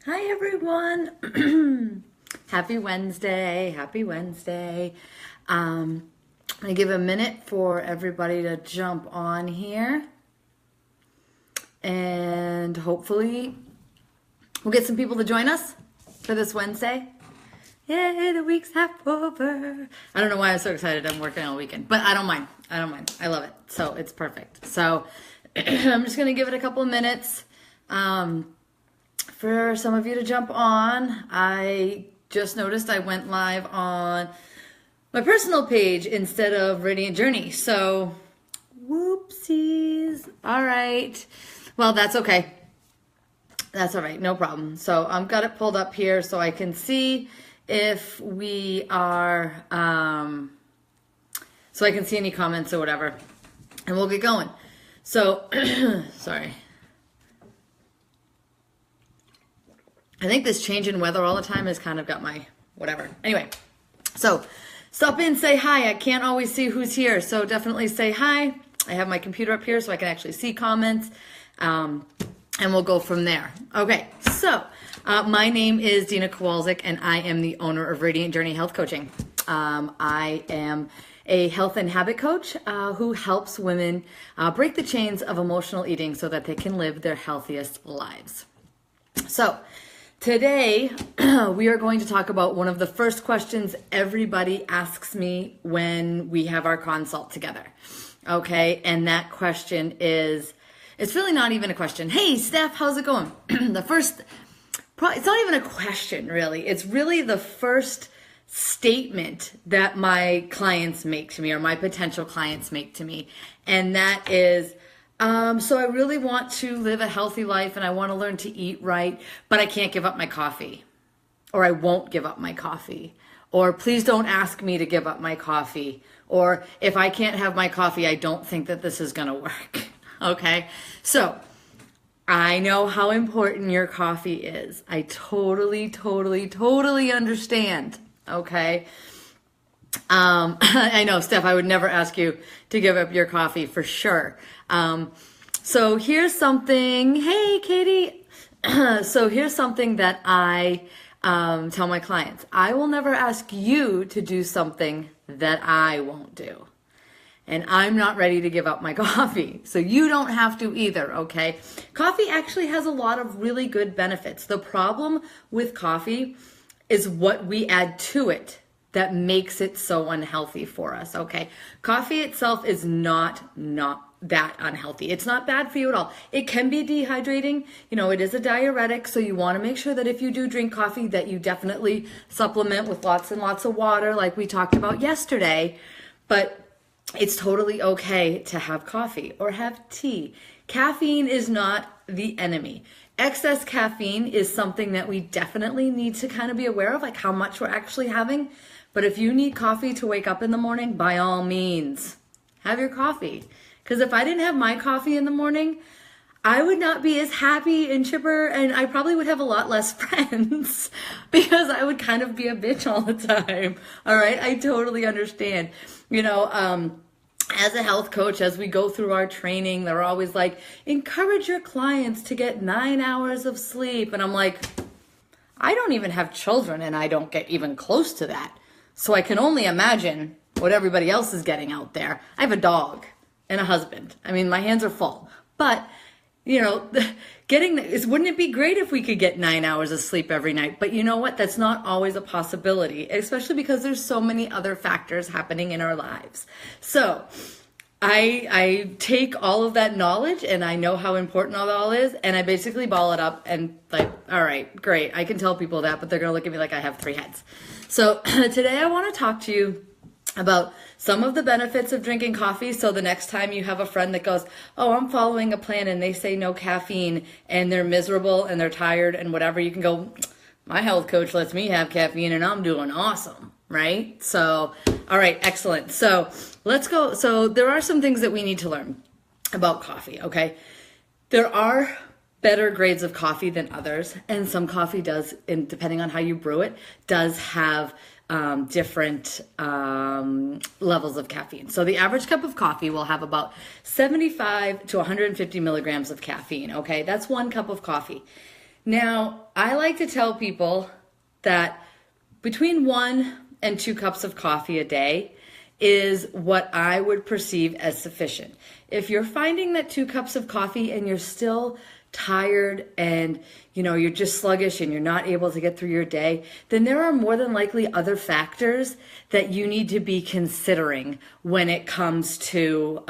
Hi everyone. Happy Wednesday. Happy Wednesday. I'm going to give a minute for everybody to jump on here. And hopefully we'll get some people to join us for this Wednesday. Yay, the week's half over. I don't know why I'm so excited. I'm working all weekend, but I don't mind. I love it. So it's perfect. So I'm just going to give it a couple of minutes. For some of you to jump on. I just noticed I went live on my personal page instead of Radiant Journey. So, whoopsies. All right. Well, that's okay. That's all right. No problem. So I've got it pulled up here so I can see if we are, so I can see any comments or whatever. And we'll get going. So, sorry. I think this change in weather all the time has kind of got my whatever. Anyway, so stop in, say hi. I can't always see who's here, so definitely say hi. I have my computer up here so I can actually see comments, and we'll go from there. Okay, so my name is Dina Kowalczyk, and I am the owner of Radiant Journey Health Coaching. I am a health and habit coach who helps women break the chains of emotional eating so that they can live their healthiest lives. So, today, we are going to talk about one of the first questions everybody asks me when we have our consult together. Okay, and that question is, it's really not even a question. Hey, Steph, how's it going? It's not even a question, really. It's really the first statement that my clients make to me, or my potential clients make to me. And that is, so I really want to live a healthy life and I want to learn to eat right, but I can't give up my coffee, or I won't give up my coffee, or please don't ask me to give up my coffee, or if I can't have my coffee, I don't think that this is going to work. Okay. So I know how important your coffee is. I totally understand. Okay. I know, Steph, I would never ask you to give up your coffee for sure. So here's something, hey, Katie. So here's something that I tell my clients. I will never ask you to do something that I won't do. And I'm not ready to give up my coffee. So you don't have to either, okay? Coffee actually has a lot of really good benefits. The problem with coffee is what we add to it that makes it so unhealthy for us, okay? Coffee itself is not that unhealthy. It's not bad for you at all. It can be dehydrating. You know, it is a diuretic, so you want to make sure that if you do drink coffee that you definitely supplement with lots and lots of water like we talked about yesterday. But it's totally okay to have coffee or have tea. Caffeine is not the enemy. Excess caffeine is something that we definitely need to kind of be aware of, like how much we're actually having. But if you need coffee to wake up in the morning, by all means, have your coffee. Because if I didn't have my coffee in the morning, I would not be as happy and chipper, and I probably would have a lot less friends because I would kind of be a bitch all the time. All right, I totally understand. You know, as a health coach, as we go through our training, they're always like, encourage your clients to get 9 hours of sleep. And I'm like, I don't even have children and I don't get even close to that. So I can only imagine what everybody else is getting out there. I have a dog and a husband. I mean, my hands are full. But, you know, wouldn't it be great if we could get 9 hours of sleep every night? But you know what? That's not always a possibility, especially because there's so many other factors happening in our lives. So I take all of that knowledge and I know how important all that is, and I basically ball it up and like, all right, great. I can tell people that, but they're going to look at me like I have 3 heads. So today I want to talk to you about some of the benefits of drinking coffee. So the next time you have a friend that goes, oh, I'm following a plan and they say no caffeine and they're miserable and they're tired and whatever, you can go, my health coach lets me have caffeine and I'm doing awesome, right? So, all right, excellent. So let's go. So there are some things that we need to learn about coffee, okay? There are better grades of coffee than others, and some coffee does, and depending on how you brew it, does have different levels of caffeine. So the average cup of coffee will have about 75 to 150 milligrams of caffeine, okay? That's 1 cup of coffee. Now, I like to tell people that between 1 and 2 cups of coffee a day is what I would perceive as sufficient. If you're finding that 2 cups of coffee and you're still tired and you're just sluggish and you're not able to get through your day, then there are more than likely other factors that you need to be considering when it comes to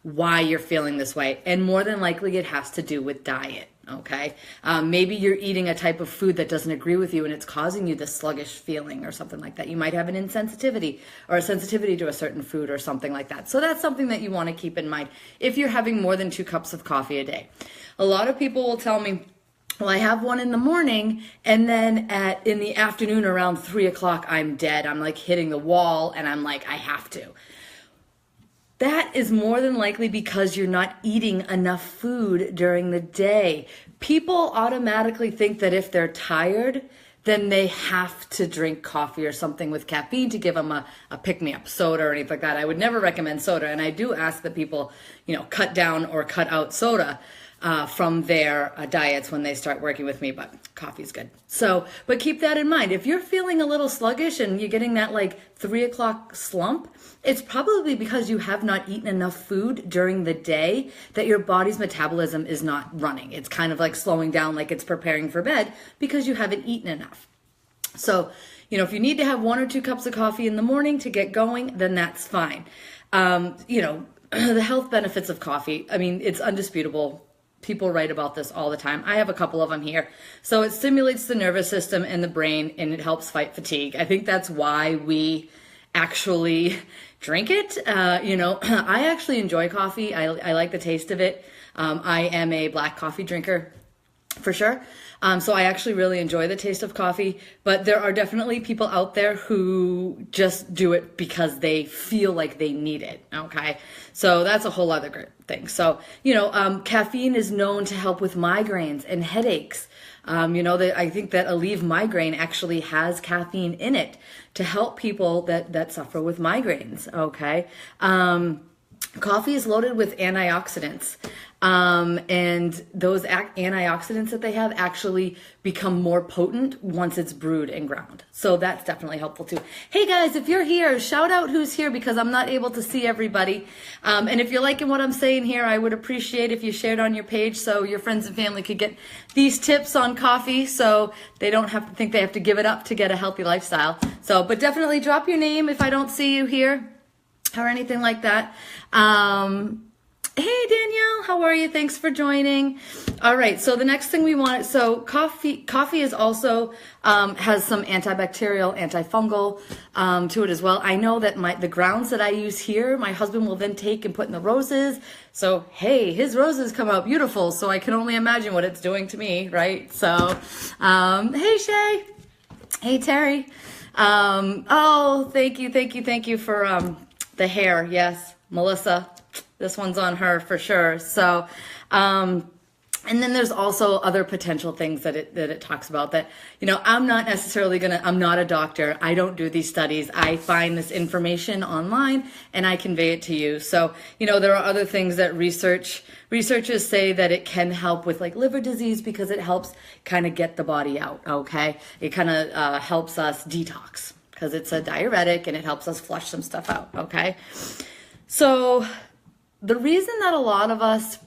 why you're feeling this way. And more than likely it has to do with diet. Okay. Maybe you're eating a type of food that doesn't agree with you and it's causing you this sluggish feeling or something like that. You might have an insensitivity or a sensitivity to a certain food or something like that. So that's something that you want to keep in mind if you're having more than 2 cups of coffee a day. A lot of people will tell me, well, I have one in the morning and then in the afternoon around 3 o'clock, I'm dead. I'm like hitting the wall and I'm like, I have to. That is more than likely because you're not eating enough food during the day. People automatically think that if they're tired, then they have to drink coffee or something with caffeine to give them a pick-me-up, soda or anything like that. I would never recommend soda, and I do ask that people, cut down or cut out soda from their diets when they start working with me, but coffee's good. So, but keep that in mind. If you're feeling a little sluggish and you're getting that like 3 o'clock slump, it's probably because you have not eaten enough food during the day, that your body's metabolism is not running. It's kind of like slowing down, like it's preparing for bed because you haven't eaten enough. So, if you need to have 1 or 2 cups of coffee in the morning to get going, then that's fine. The health benefits of coffee, I mean, it's undisputable. People write about this all the time. I have a couple of them here. So it stimulates the nervous system and the brain, and it helps fight fatigue. I think that's why we actually drink it. I actually enjoy coffee. I like the taste of it. I am a black coffee drinker for sure. So I actually really enjoy the taste of coffee, but there are definitely people out there who just do it because they feel like they need it. Okay. So that's a whole other great thing. So, caffeine is known to help with migraines and headaches. I think that Aleve Migraine actually has caffeine in it to help people that suffer with migraines. Okay. Coffee is loaded with antioxidants. And those antioxidants that they have actually become more potent once it's brewed and ground. So that's definitely helpful too. Hey guys, if you're here, shout out who's here because I'm not able to see everybody. And if you're liking what I'm saying here, I would appreciate if you shared on your page so your friends and family could get these tips on coffee so they don't have to think they have to give it up to get a healthy lifestyle. So, but definitely drop your name if I don't see you here or anything like that. Hey Danielle, how are you? Thanks for joining. All right, so the next thing we want, so coffee is also has some antibacterial, antifungal to it as well. I know that the grounds that I use here, my husband will then take and put in the roses. So hey, his roses come out beautiful. So I can only imagine what it's doing to me, right? So hey Shay, hey Terry. Oh, thank you for the hair. Yes, Melissa. This one's on her for sure. So, and then there's also other potential things that it talks about that, I'm not necessarily I'm not a doctor. I don't do these studies. I find this information online and I convey it to you. So, there are other things that researchers say that it can help with like liver disease because it helps kind of get the body out. Okay. It kind of helps us detox because it's a diuretic and it helps us flush some stuff out. Okay. So, the reason that a lot of us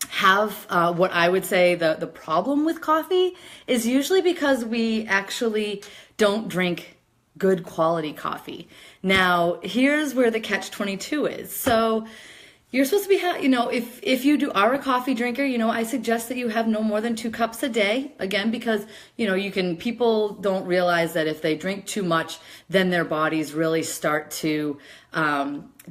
have what I would say the problem with coffee is usually because we actually don't drink good quality coffee. Now, here's where the catch-22 is. So you're supposed to be, if you are a coffee drinker, I suggest that you have no more than 2 cups a day. Again, because, people don't realize that if they drink too much, then their bodies really start to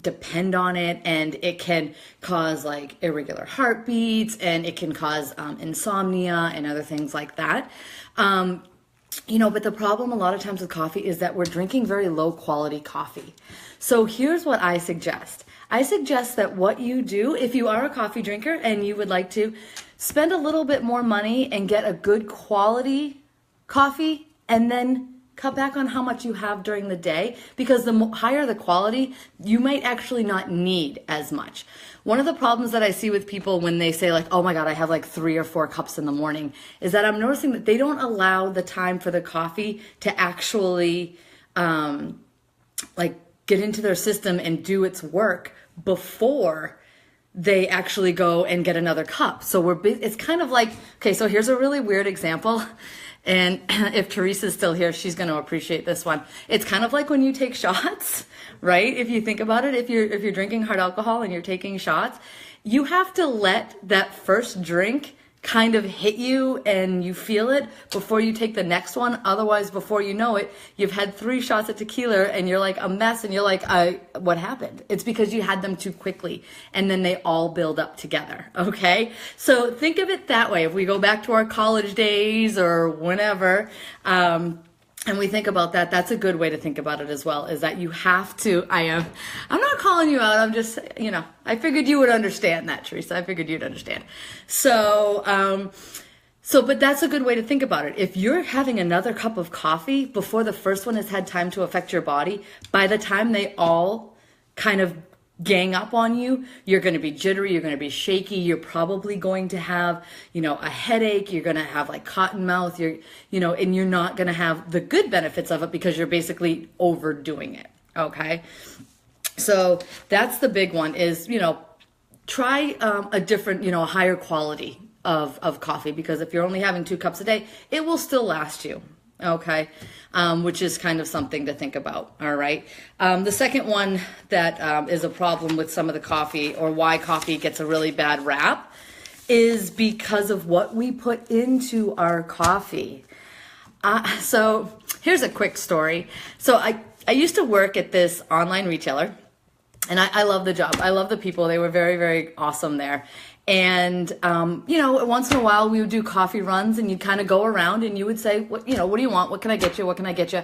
depend on it, and it can cause like irregular heartbeats, and it can cause insomnia and other things like that. But the problem a lot of times with coffee is that we're drinking very low quality coffee. So here's what I suggest. I suggest that what you do, if you are a coffee drinker and you would like to spend a little bit more money and get a good quality coffee and then cut back on how much you have during the day, because the higher the quality, you might actually not need as much. One of the problems that I see with people when they say like, oh my God, I have like 3 or 4 cups in the morning, is that I'm noticing that they don't allow the time for the coffee to actually like get into their system and do its work before they actually go and get another cup. So it's kind of like, okay, so here's a really weird example. And if Teresa's still here, she's going to appreciate this one. It's kind of like when you take shots, right? If you think about it, if you're drinking hard alcohol and you're taking shots, you have to let that first drink kind of hit you and you feel it before you take the next one. Otherwise, before you know it, you've had 3 shots of tequila and you're like a mess and you're like, what happened? It's because you had them too quickly and then they all build up together. Okay. So think of it that way. If we go back to our college days or whenever, and we think about that, that's a good way to think about it as well, is that you have to, I'm not calling you out, I'm just, I figured you would understand that, Teresa. I figured you'd understand. But that's a good way to think about it. If you're having another cup of coffee before the first one has had time to affect your body, by the time they all kind of gang up on you, you're going to be jittery, you're going to be shaky, you're probably going to have, a headache, you're going to have like cotton mouth, and you're not going to have the good benefits of it because you're basically overdoing it. Okay. So that's the big one is, try a different, a higher quality of coffee, because if you're only having 2 cups a day, it will still last you. Okay. Which is kind of something to think about. All right. The second one that is a problem with some of the coffee, or why coffee gets a really bad rap, is because of what we put into our coffee. So here's a quick story. So I used to work at this online retailer, and I love the job. I love the people. They were very, very awesome there. And, once in a while we would do coffee runs and you'd kind of go around and you would say, what do you want? What can I get you? What can I get you?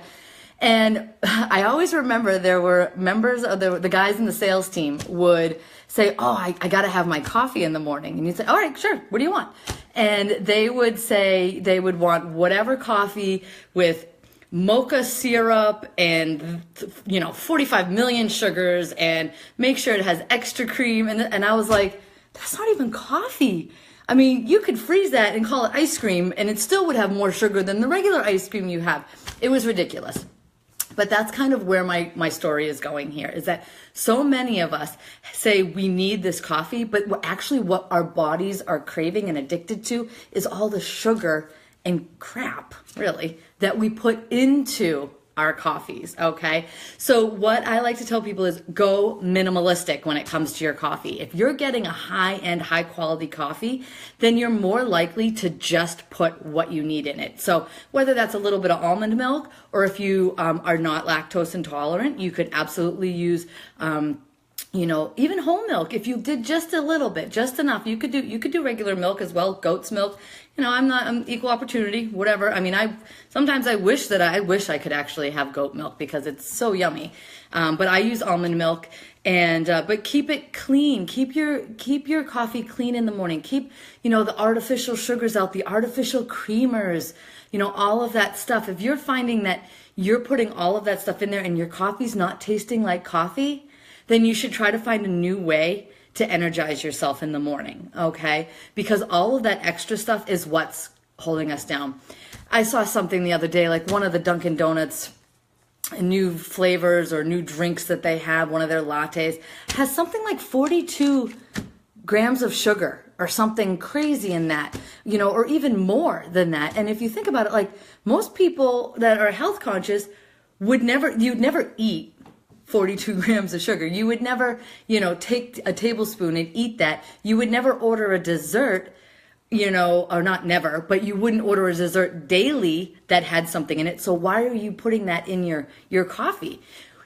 And I always remember there were members of the guys in the sales team would say, oh, I got to have my coffee in the morning. And you'd say, all right, sure. What do you want? And they would say they would want whatever coffee with mocha syrup and 45 million sugars, and make sure it has extra cream. And I was like, that's not even coffee. I mean, you could freeze that and call it ice cream and it still would have more sugar than the regular ice cream you have. It was ridiculous. But that's kind of where my story is going here, is that so many of us say we need this coffee, but actually what our bodies are craving and addicted to is all the sugar and crap, really, that we put into our coffees. Okay. So what I like to tell people is go minimalistic when it comes to your coffee. If you're getting a high-end, high-quality coffee, then you're more likely to just put what you need in it. So whether that's a little bit of almond milk, or if you are not lactose intolerant, you could absolutely use even whole milk. If you did just a little bit, just enough, you could do regular milk as well, goat's milk. I'm equal opportunity, whatever. I mean, sometimes I wish I could actually have goat milk because it's so yummy. But I use almond milk, but keep it clean. Keep your coffee clean in the morning. Keep, the artificial sugars out, the artificial creamers, all of that stuff. If you're finding that you're putting all of that stuff in there and your coffee's not tasting like coffee, then you should try to find a new way to energize yourself in the morning, okay? Because all of that extra stuff is what's holding us down. I saw something the other day, like one of the Dunkin' Donuts new flavors or new drinks that they have, one of their lattes, has something like 42 grams of sugar or something crazy in that, or even more than that. And if you think about it, like most people that are health conscious you'd never eat 42 grams of sugar. You would never, take a tablespoon and eat that. You would never order a dessert, or not never, but you wouldn't order a dessert daily that had something in it. So why are you putting that in your coffee?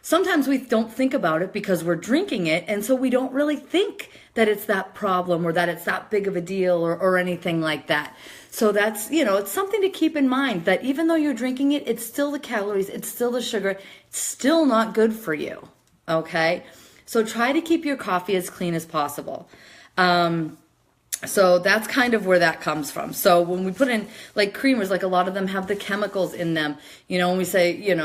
Sometimes we don't think about it because we're drinking it, and so we don't really think that it's that problem or that it's that big of a deal or anything like that. So that's, it's something to keep in mind, that even though you're drinking it, it's still the calories, it's still the sugar, it's still not good for you, okay? So try to keep your coffee as clean as possible. So that's kind of where that comes from. So when we put in like creamers, like a lot of them have the chemicals in them, when we say,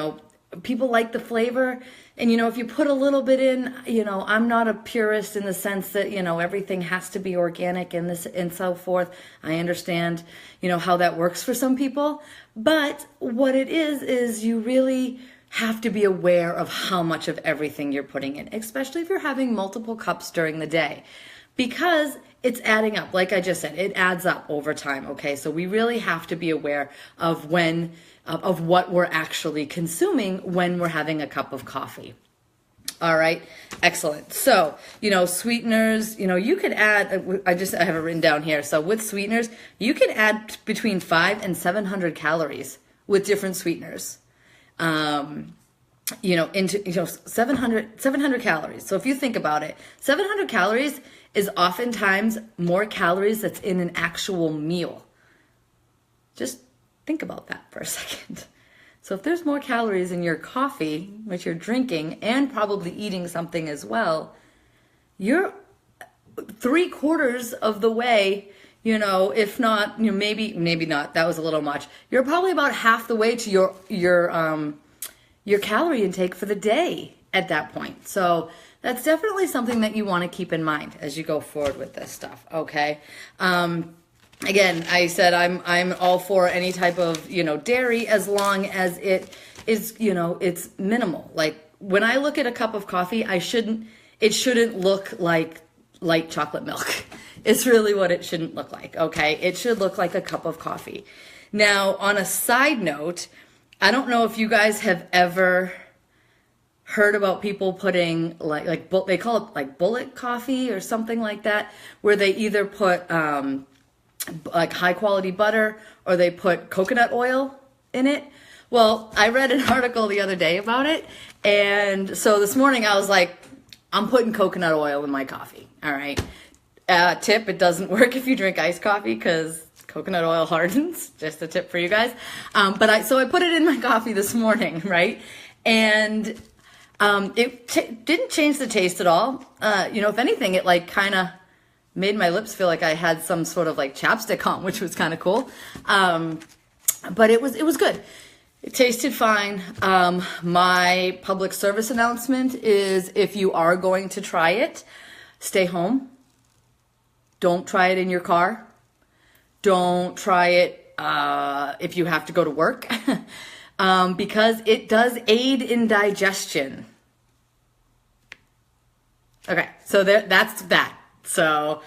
people like the flavor. And, if you put a little bit in, I'm not a purist in the sense that, everything has to be organic and this and so forth. I understand, how that works for some people. But what it is you really have to be aware of how much of everything you're putting in, especially if you're having multiple cups during the day, because it's adding up. Like I just said, it adds up over time. Okay. So we really have to be aware of of what we're actually consuming when we're having a cup of coffee. All right. Excellent. So, sweeteners, you could add, I have it written down here. So with sweeteners, you can add between 500 and 700 calories with different sweeteners. Into 700 calories. So if you think about it, 700 calories is oftentimes more calories that's in an actual meal. Just think about that for a second. So if there's more calories in your coffee, which you're drinking, and probably eating something as well, you're 3/4 of the way, if not, maybe not, that was a little much. You're probably about half the way to your calorie intake for the day at that point. So that's definitely something that you want to keep in mind as you go forward with this stuff. Okay. Again, I said I'm all for any type of, dairy as long as it is, it's minimal. Like when I look at a cup of coffee, it shouldn't look like light chocolate milk. It's really what it shouldn't look like. Okay. It should look like a cup of coffee. Now, on a side note, I don't know if you guys have ever heard about people putting like they call it like bullet coffee or something like that, where they either put like high quality butter or they put coconut oil in it. Well, I read an article the other day about it, and so this morning I was like, I'm putting coconut oil in my coffee. All right. Tip: it doesn't work if you drink iced coffee because coconut oil hardens. Just a tip for you guys. But I put it in my coffee this morning, right? And it didn't change the taste at all. If anything, it like kind of made my lips feel like I had some sort of like chapstick on, which was kind of cool. But it was good. It tasted fine. My public service announcement is if you are going to try it, stay home. Don't try it in your car. Don't try it if you have to go to work because it does aid in digestion. Okay, so that's that. So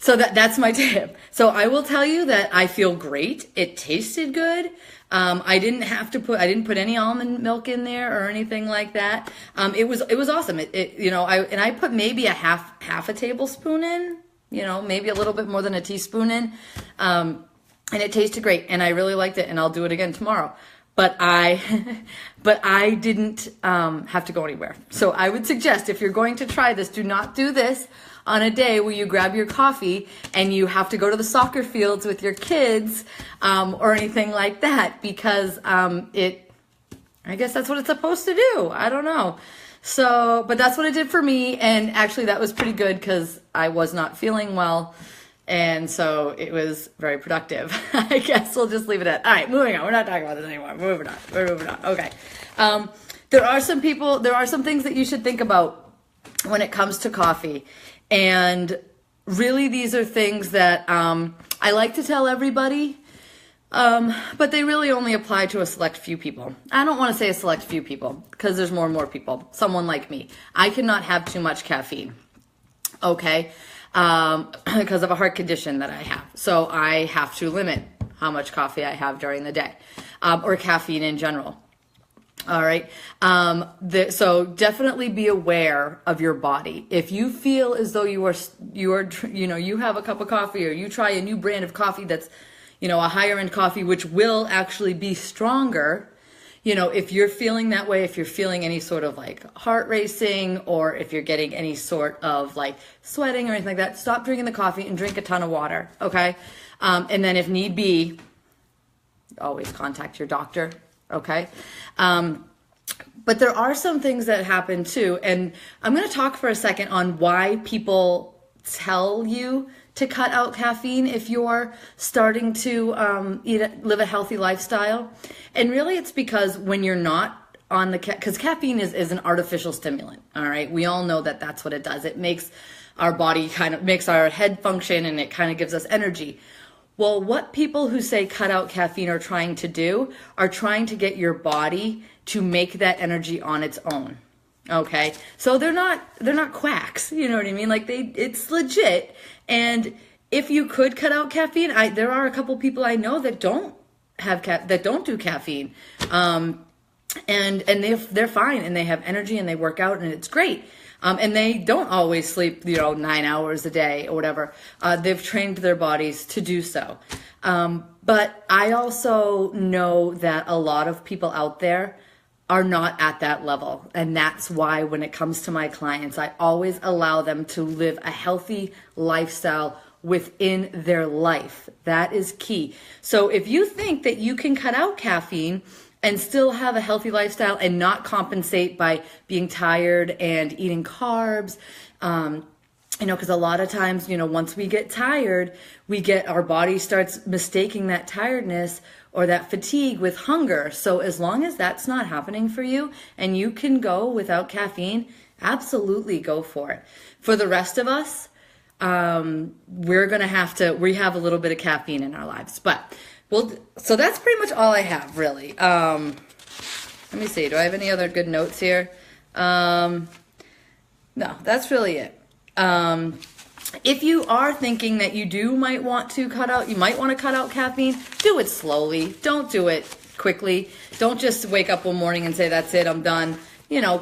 that's my tip. So I will tell you that I feel great. It tasted good. I didn't put any almond milk in there or anything like that. It was awesome. I put maybe a half a tablespoon in, maybe a little bit more than a teaspoon in. And it tasted great and I really liked it and I'll do it again tomorrow. But I didn't have to go anywhere. So I would suggest if you're going to try this, do not do this on a day where you grab your coffee and you have to go to the soccer fields with your kids or anything like that because I guess that's what it's supposed to do. I don't know. So, but that's what it did for me. And actually that was pretty good because I was not feeling well. And so it was very productive. I guess we'll just leave it at, all right, moving on. We're not talking about this anymore. We're moving on. Okay. There are some things that you should think about when it comes to coffee. And really these are things that I like to tell everybody, but they really only apply to a select few people. I don't want to say a select few people because there's more and more people. Someone like me. I cannot have too much caffeine. Okay. Because of a heart condition that I have. So I have to limit how much coffee I have during the day, or caffeine in general. All right. So definitely be aware of your body. If you feel as though you have a cup of coffee or you try a new brand of coffee that's, a higher end coffee, which will actually be stronger. If you're feeling that way, if you're feeling any sort of like heart racing or if you're getting any sort of like sweating or anything like that, stop drinking the coffee and drink a ton of water. Okay. And then if need be, always contact your doctor. Okay. But there are some things that happen too. And I'm going to talk for a second on why people tell you to cut out caffeine if you're starting to live a healthy lifestyle. And really it's because when you're not on the, because caffeine is an artificial stimulant, all right? We all know that that's what it does. It makes our body makes our head function, and it kind of gives us energy. Well, what people who say cut out caffeine are trying to do are trying to get your body to make that energy on its own. Okay? So they're not quacks, you know what I mean? Like it's legit. And if you could cut out caffeine, there are a couple people I know that don't do caffeine. And they're fine, and they have energy, and they work out, and it's great. And they don't always sleep, 9 hours a day or whatever. They've trained their bodies to do so. But I also know that a lot of people out there are not at that level. And that's why when it comes to my clients, I always allow them to live a healthy lifestyle within their life. That is key. So if you think that you can cut out caffeine and still have a healthy lifestyle and not compensate by being tired and eating carbs, because a lot of times, once we get tired, our body starts mistaking that tiredness or that fatigue with hunger. So as long as that's not happening for you and you can go without caffeine, absolutely go for it. For the rest of us, we have a little bit of caffeine in our lives, so that's pretty much all I have, really. Let me see. Do I have any other good notes here? No, that's really it. If you are thinking that you might want to cut out caffeine, do it slowly. Don't do it quickly. Don't just wake up one morning and say, that's it, I'm done.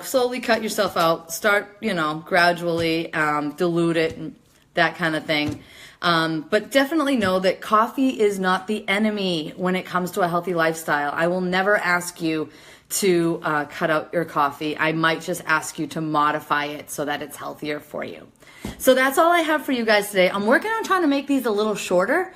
Slowly cut yourself out. Start, gradually, dilute it, and that kind of thing. But definitely know that coffee is not the enemy when it comes to a healthy lifestyle. I will never ask you to cut out your coffee. I might just ask you to modify it so that it's healthier for you. So that's all I have for you guys today. I'm working on trying to make these a little shorter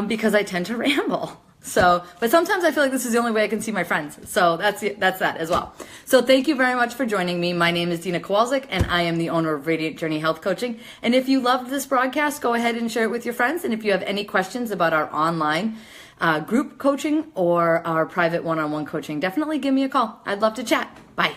because I tend to ramble. But sometimes I feel like this is the only way I can see my friends. So that's that as well. So thank you very much for joining me. My name is Dina Kowalczyk, and I am the owner of Radiant Journey Health Coaching. And if you loved this broadcast, go ahead and share it with your friends. And if you have any questions about our online group coaching or our private one-on-one coaching, definitely give me a call. I'd love to chat. Bye.